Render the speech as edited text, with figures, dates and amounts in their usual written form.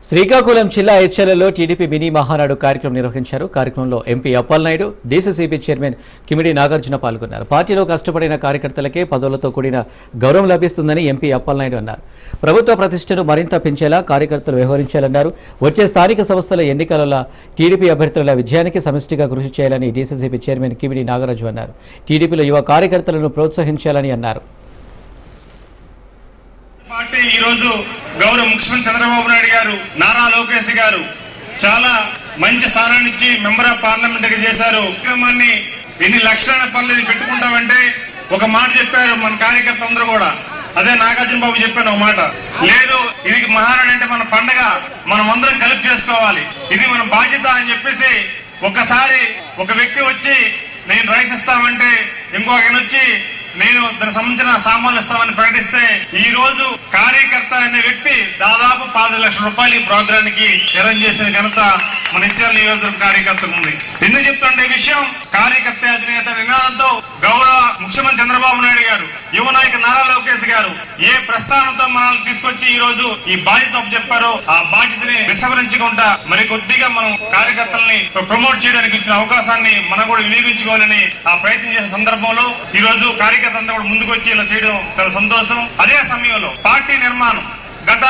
శ్రీకాకుళం జిల్లా హెచ్ఎల్ఎల్లో TDP mini Mahanadu కార్యక్రమం నిర్వహించారు. కార్యక్రమంలో MP Appalanaidu, DCCB chairman Kimidi Nagarjuna పాల్గొన్నారు. పార్టీలో కష్టపడిన కార్యకర్తలకే పదవులతో కూడిన గౌరవం లభిస్తుందని ఎంపీ అప్పలనాయుడు అన్నారు. ప్రభుత్వ ప్రతిష్టను మరింత పెంచేలా కార్యకర్తలు వ్యవహరించాలన్నారు. వచ్చే స్థానిక సంస్థల ఎన్నికలలో టీడీపీ అభ్యర్థుల విజయానికి సమిష్టిగా కృషి చేయాలని డీసీసీబీ చైర్మన్ కిమిడి నాగరాజు అన్నారు. టీడీపీలో యువ కార్యకర్తలను ప్రోత్సహించాలని అన్నారు. పార్టీ ఈ రోజు గౌరవ ముఖ్యమంత్రి చంద్రబాబు నాయుడు గారు, నారా లోకేష్ గారు చాలా మంచి స్థానాన్ని ఇచ్చి మెంబర్ ఆఫ్ పార్లమెంట్ గా చేశారు. కార్యక్రమాన్ని ఎన్ని లక్షల పనులు పెట్టుకుంటామంటే ఒక మాట చెప్పారు మన కార్యకర్త అందరూ కూడా. అదే నాగార్జున బాబు చెప్పాను ఒక మాట, లేదు ఇది మహానాడు అంటే మన పండగ, మనం అందరం కలిపి చేసుకోవాలి, ఇది మన బాధ్యత అని చెప్పేసి ఒకసారి ఒక వ్యక్తి వచ్చి నేను రైస్ ఇస్తామంటే ఇంకొక వచ్చి నేను దానికి సంబంధించిన సామాన్లు ఇస్తామని ప్రకటిస్తే ఈ రోజు కార్యకర్త అనే వ్యక్తి దాదాపు 10 లక్షల రూపాయలు ఈ ప్రోగ్రానికి అరేంజ్ చేసిన ఘనత మన ఇచ్చారు నియోజకవర్గ కార్యకర్తకు ఉంది. ఎందుకు చెప్తుండే విషయం, కార్యకర్త అధినేత నినాదంతో గౌరవ ముఖ్యమంత్రి చంద్రబాబు నాయుడు గారు, యువ నాయకుడు నారా లోకేష్ గారు ఏ ప్రస్థానంతో మనల్ని తీసుకొచ్చి ఈ రోజు ఈ బాధ్యత చెప్పారో ఆ బాధ్యతని విస్మరించకుండా మరి కొద్దిగా మనం కార్యకర్తల్ని ప్రమోట్ చేయడానికి ఇచ్చిన అవకాశాన్ని మనం కూడా వినియోగించుకోవాలని ఆ ప్రయత్నం చేసే సందర్భంలో ఈ రోజు కార్యకర్త అంతా కూడా ముందుకు వచ్చి ఇలా చేయడం చాలా సంతోషం. అదే సమయంలో పార్టీ నిర్మాణం గత